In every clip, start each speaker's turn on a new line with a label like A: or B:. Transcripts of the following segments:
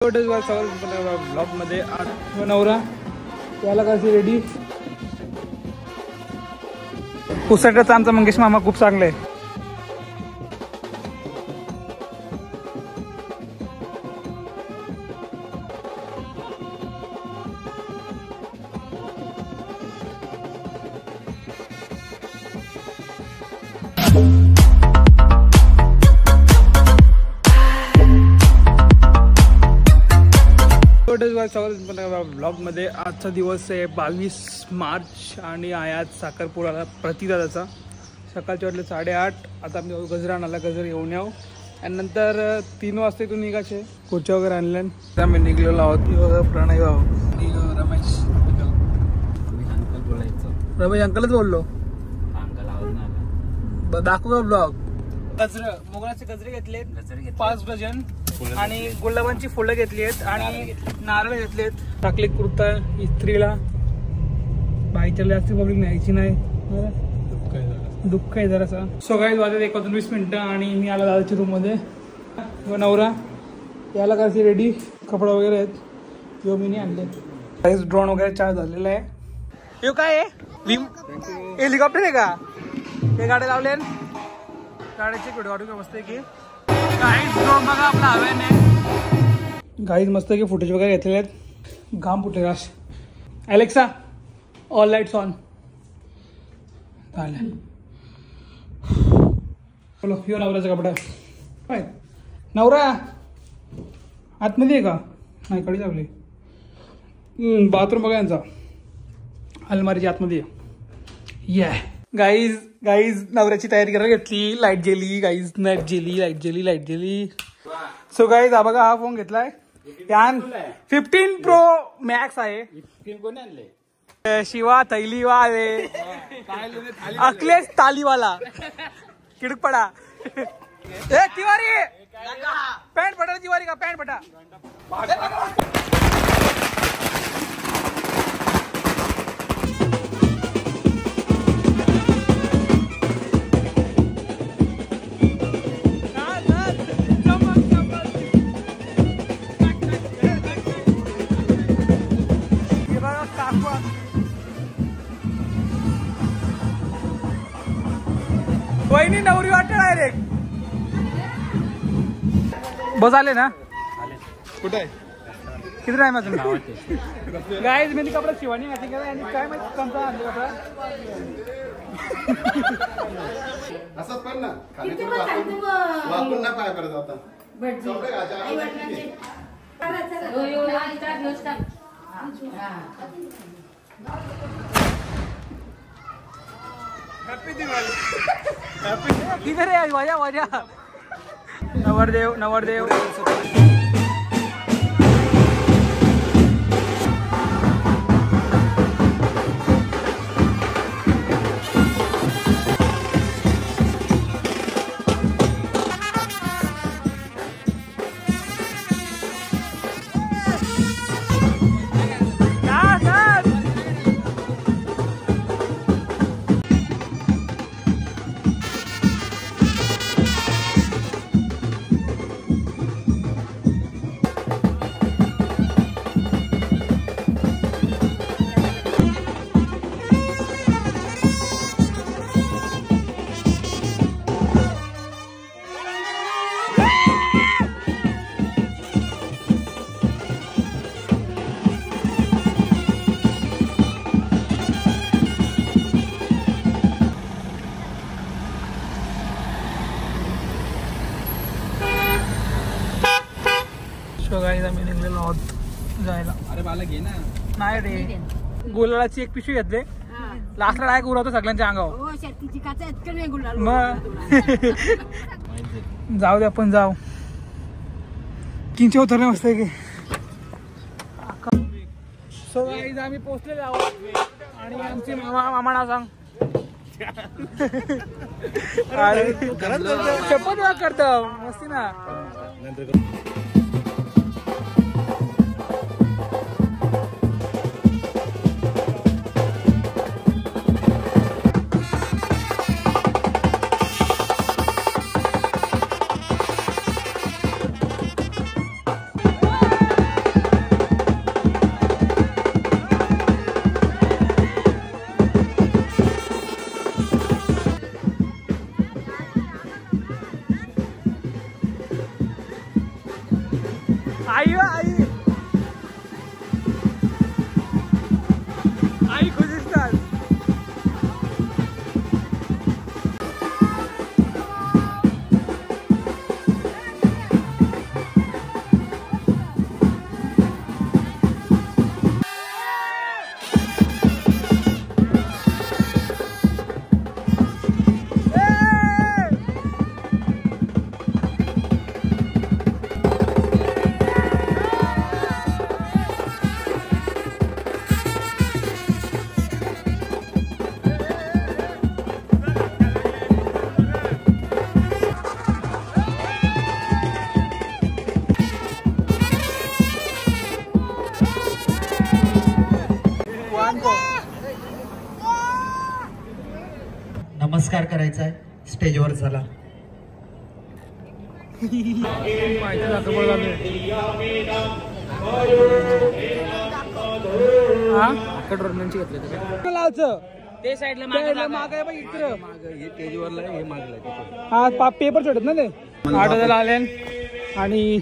A: Blog मध्ये नवरा याला कशी रेडी पुस्तकाचा आमचा मंगेश मामा खूप चांगला आहे. ब्लॉग मध्ये आजचा दिवस आहे 22 मार्च आणि आज साखरपुड्याला प्रतिदादाचा. सकाळचे वाटले 8:30. आता आम्ही गजरा आणायला गजर घेऊन यावं आणि नंतर 3 वाजता इथून निघायचे. खुर्च्या वगैरे आणल्या आम्ही निघलेलो आहोत. प्रणय भाऊ रमेश रमेश अंकलच बोललो. दाखव का ब्लॉग. गजर मोगराचे गजरे घेतले 5 डझन आणि गुलाबांची फुलं घेतली आहेत आणि नारळ घेतलेत. टाकले कुर्ता इस्त्रीला. बाईच्या जास्त पब्लिक न्यायची नाही. दुःख आहे जरासा. सकाळी वाजत 19 मिनिटं आणि मी आला दादाच्या रूम मध्ये. नवरा याला कशी रेडी कपडा वगैरे आहेत जो मी नाही आणले. ड्रोन वगैरे चार्ज झालेला आहे. हे काय आहे हेलिकॉप्टर आहे का. ते गाड्या लावले गाड्याची व्हिडिओ काढू का मस्त आहे की गाईज ड्रोन बघा आपला हवेने. गाईज मस्त की फुटेज वगैरे घेतलेले आहेत. घाम फुटेल. Alexa all lights on. चालेल बोलो. यो नवऱ्याचा कपडा काय नवरा आतमध्ये आहे का. नाही कडी लावली. बाथरूम बघा यांचा अलमारीच्या आतमध्ये. या गाईज नवऱ्याची तयारी करायला घेतली. लाईट गेली गाईज. लाईट गेली. सो गाईज हा बघा हा फोन घेतलाय. 15 Pro Max आहे. शिवा थैलीवाले अखिलेश तालीवाला किडकपडा. ए तिवारी पॅन्ट फटा. तिवारी का पॅन्ट फटा. वहिनी नवरी वाटत डायरेक्ट. बस आले ना. कुठे आहे किती टाइम आहे तुम्ही. गाईज मी कपडा शिवानी मॅचिंग केला आणि काय माहिती कोणता आणले कपडा.
B: असंच पण ना खाली वापरून ना काय करत आता.
A: हॅपी दिवाळी. किधर आहे वाजा नवरदेव. आम्ही निघलेलो आहोत जायला.
B: अरे मला घे ना.
A: नाही रे गुलाबाची एक पिशवी घेतले. लास्टला डायरेक्ट उरवतो सगळ्यांच्या अंगावर. मग जाऊ दे आपण जाऊ. किंचे उतरले मस्त की. सो गाईज आम्ही पोहोचलेलो आहोत आणि आमची मामा नाव सांग. अरे शपथ करतो मस्ती ना. आई आई आई खुश दिसतात.
C: नमस्कार करायचा आहे स्टेजवर चला.
A: ते साईडला माग आहे बघ इकडं. हा पेपर चढत ना ते 8,000 आले आणि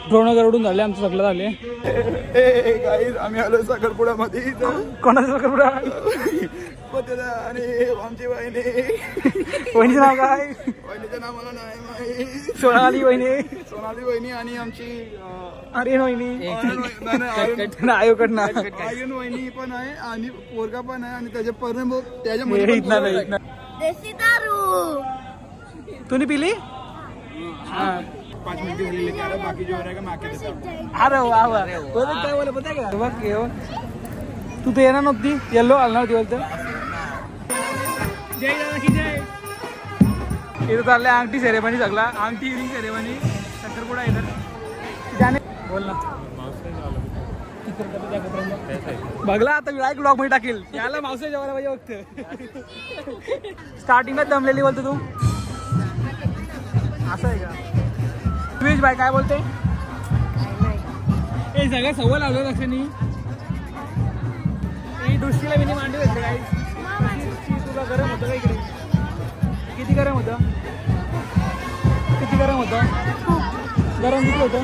A: ड्रोन गरडून झाले. आमचं सगळं झाले.
B: आम्ही आलो साखरपुड्यामध्ये.
A: कोणाचा साखरपुडा?
B: आणि आमची वहिनी.
A: वहिनीचं नाव काय?
B: वहिनीचं नाव मला नाही माहिती.
A: सोनाली वहिनी.
B: सोनाली वहिनी आणि आमची
A: आर्यन वहिनी. आयोकडनं
B: आर्यन वहिनी पण आहे आणि पोरगा पण आहे आणि त्याच्या परिणाम त्याच्या
D: देशी दारू
A: तुम्ही पिली?
B: 5 मिनिटं झालेली त्याला बाकी जो आहे का मागे देतात.
A: अरे वा वा. काय बोला पता का बघ. तू तर येणार नव्हती. येल्लो आला नव्हती बोलतो. जय दादा की जय. इथं चाललंय अंगठी सेरेमनी. सगळा अंगठी रिंग सेरेमनी. साखरपुडा इधर जाणे बोल ना. बघला आता विनायक ब्लॉग मध्ये टाकेल. याला मावसा जेवायला पाहिजे फक्त. स्टार्टिंगला दमलेली बोलतो तू. असं आहे का? विवेश भाई काय बोलते? हे सगळं सवय लावलं लक्षाने. दृष्टीला मी मांडू घेतले काही. तुला गरम होतं का इकडे? किती गरम होतं? किती गरम होतं? गरम किती होतं?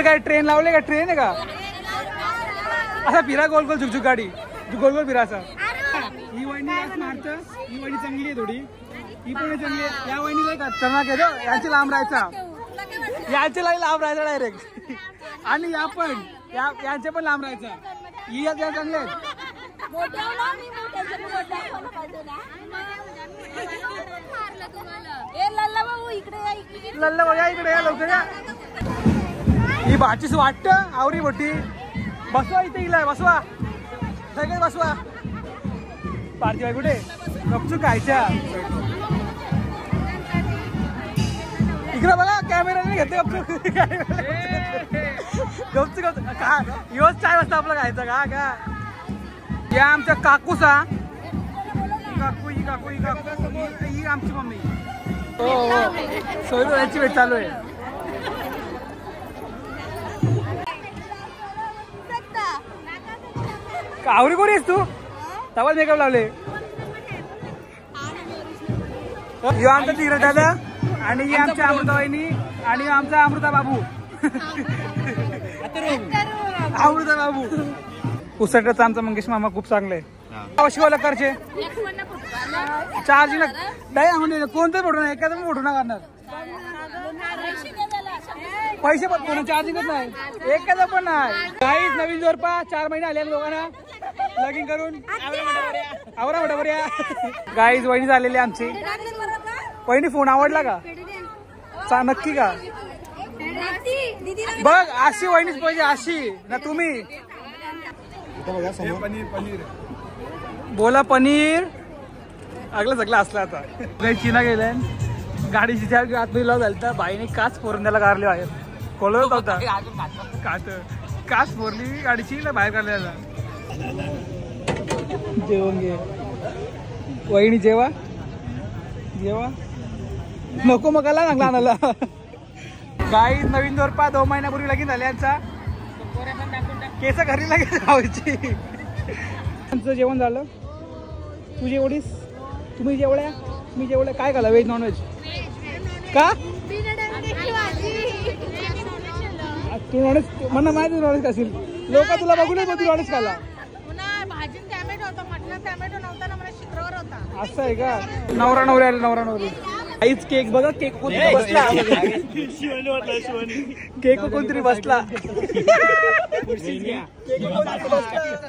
A: काय ट्रेन लावले का? ट्रेन आहे का? असा फिरा गोल गोल झुकझुक गाडी. गोल गोल फिरा असा. ही वहिनी मारतं. ही वहिनी चांगली आहे थोडी. ही पण चांगली आहे. या वहिनीला खतरनाक आहे. यांची लांब राहायचा. यांचे लांब राहायचा डायरेक्ट. आणि या पण यांचे पण लांब राहायचा. ही या चांगले आहेत. लल्ला बघा इकडे या लवकर या. ही भाचीच वाटतं आवरी मोठी. बसवा इथे हिला बसवा. सगळे बसवा. पार्टी बाई कुठे? गपचूप खायच्या. इकडे बघा कॅमेराने घेते गपचूप. गपचूप काय योच चाय वाजता आपला खायचा का? या आमच्या काकूसा. काकू ही काकू ही काकू ही आमची मम्मी. हो सोयरू याची वेट चालू आहे. आवरी कोणी आहेस तू? तवा मेकअप लावले. यो आमचा धीरज दादा आणि ही आमच्या अमृता वहिनी आणि आमचा अमृता बाबू. अमृता बाबू. उसटचा आमचा मंगेश मामा खूप चांगले आहे. शिवाला करचे चार्जिंग नाही कोणतं फोटो नाही. एखादा फोटो नाही करणार. पैसे पण कोणा चार्जिंगच नाही. एखादा पण नाही. काहीच नवीन जोरपा 4 महिने आले लोकांना लगीन करून. आवरा मोठा बऱ्या. गाईज वहिनी झालेली आमची. वहिनी फोन आवडला का? नक्की का? बघ अशी वहिनीच पाहिजे. अशी ना तुम्ही बोला पनीर. अगला सगळं असलं आता. काही चिना गेलाय. गाडीची त्या आतमध्ये लाव झाली तर बाईने काच फोरून त्याला काढले बाहेर. कोलवत होता काच फोरली गाडीची ना बाहेर काढलेला. जेवण घे वहिनी. जेवा जेवा नको मग आला चांगला आणायला. गाई नवीन दोरपा 2 महिन्यापूर्वी लगीन झाले यांचा. केस घरी लगेच लावायची. त्यांचं जेवण झालं. तू जेवढीस? तुम्ही जेवढ्या? मी जेवढ्या काय खाला? व्हेज नॉन व्हेज का? तू नॉनव्हेज म्हणा माहिती नॉनव्हेज खाशील लोक तुला बघूनच तू नॉनव्हेज खाला
E: भाजी टॅमॅटो होता म्हटलं टॅमॅटो नव्हता ना मला शुक्रवार होता
A: असं आहे का नवरा नवरी आले नवरा नवरी आईच केक बघा केक कोणतरी बसला केक कोणतरी बसला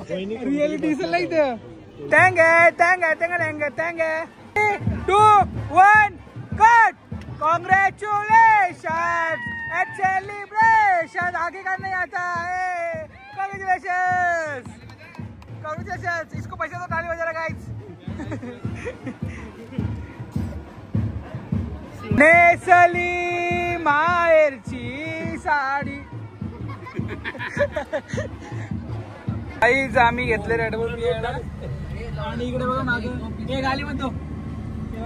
A: रियालिटी दिसेल नाही तर टँग आहे टँग आहे टँग टँग टँग आहे 2, 1 कट कॉन्ग्रेचुलेशन एट सेलिब्रेशन आगे का नहीं आता है कॉन्ग्रेचुलेशन कॉन्ग्रेचुलेशन इसको पैसे तो ताली बजा गाइस नेसली माहेरची साडी आईज आम्ही घेतले रेड बुल आणि इकडे बघा मागे हे गाली म्हणतो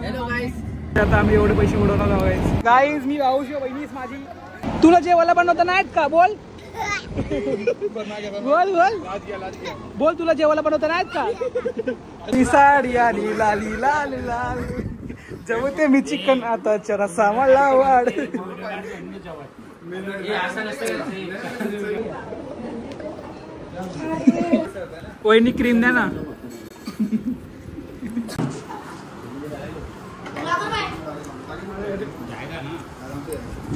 A: हॅलो गाईस आता आम्ही एवढे पैसे उडवणार आहोत गाईज मी भाऊशी बहिणीच माझी तुला जेवायला बनवता नाहीत का बोल बोल बोल बोल तुला जेवायला बनवता नाहीत का ती साडी आली लाली लाल लाल जवते मी चिकन आता चरा सामाला वाढ वहिनी क्रीम द्या ना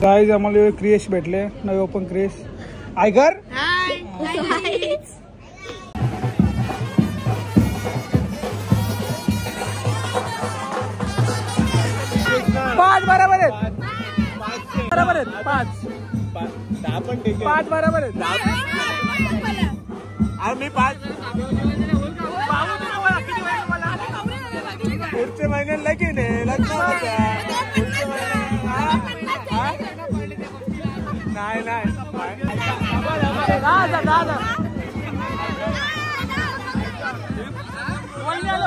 A: गाईज आम्हाला क्रिएश भेटले नवे ओपन क्रिएश आयगर पाच बरोबर आहेत बरोबर आहेत पाच बरोबर आहेत आम्ही पाच पुढच्या महिन्यात लगीन आहे लग्न नाही नाही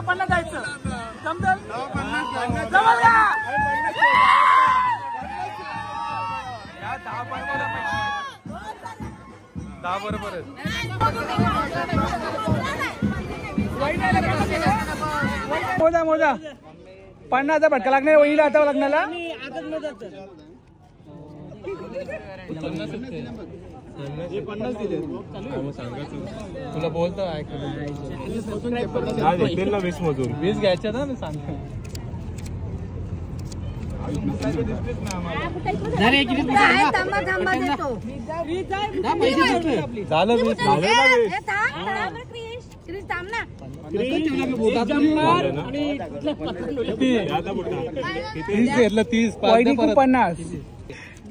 A: पन्नास जायचं जमतं दहा बरोबर मोजा मोजा 50,000 भटका लागणार वहिनीला आता लग्नाला तुला बोलतो 20 मधून 20 घ्यायच्या ना सांग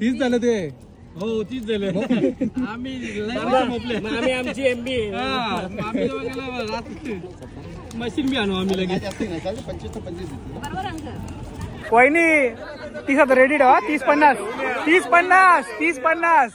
A: झालं 30 झालं ते हो 30 झालं आम्ही आमची एमबी मशीन बी आणू आम्ही लगेच वहिनी 30 आता रेडी ठेवा 30-50 30-50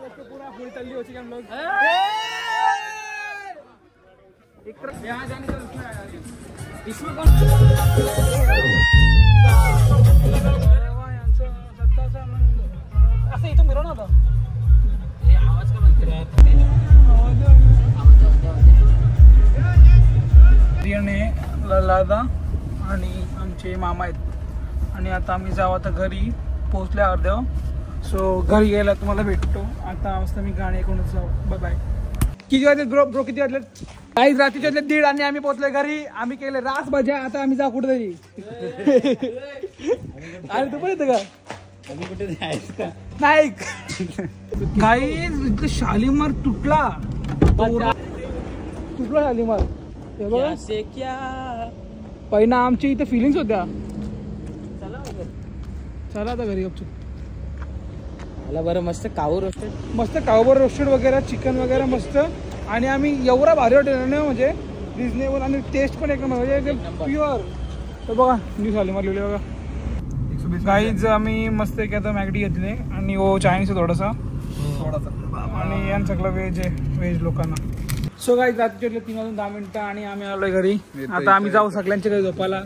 A: पूरा फुल तल्ली हो चुके हम लोग। यहाँ जाने का इसमें कौन असं इथं मिरवणार होता आवाज का बंद लादा आणि आमचे मामा आहेत आणि आता आम्ही जाऊ आता घरी पोहोचले अर्ध्या सो घरी गेला तुम्हाला भेटतो आता मस्त मी गाणी ऐकूनच जाऊ बाय बाय किती वाजले ब्रो किती वाजले काही रात्रीचे 1:30 आणि आम्ही पोहोचले घरी आम्ही केले रास भाज्या आता आम्ही जाऊ कुठे तरी अरे तू पण येतं का नाही काही शालीमार तुटला शालीमार हे बघा पहिला आमची इथे फिलिंग्स होत्या चला आता घरी गपचूप
F: मला बरं मस्त कावू रोस्टेड
A: मस्त कावबर रोस्टेड वगैरे चिकन वगैरे मस्त आणि आम्ही एवढा भारी हॉटेल म्हणजे रिजनेबल आणि टेस्ट पण एकदम म्हणजे एकदम प्युअर तर बघा न्यू शालीमार लिहिले बघा काहीच आम्ही मस्त एक आता मॅगडी घेतली आणि वो चायनीज आहे थोडासा आणि यांचं सगळं व्हेज आहे व्हेज लोकांना सो काही रात्रीचे 3 वाजून 10 मिनिटं आणि आम्ही आलोय घरी आता आम्ही जाऊ सगळ्यांच्या घरी झोपायला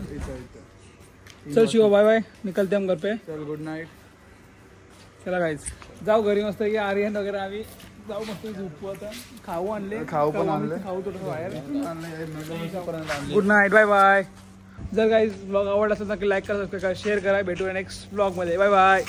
A: चल शिवा बाय बाय निकलते हम घर पे
B: चल गुड नाईट
A: चला गाईज जाऊ घरी मस्त की आर्यन वगैरे आम्ही जाऊ मस्त झोपू आता खाऊ आणले खाऊ थोडंसं बाहेर गुड नाईट बाय बाय जर गाईज ब्लॉग आवडला असेल तर लाईक करा सबस्क्राईब करा शेअर करा भेटूया नेक्स्ट ब्लॉग मध्ये बाय बाय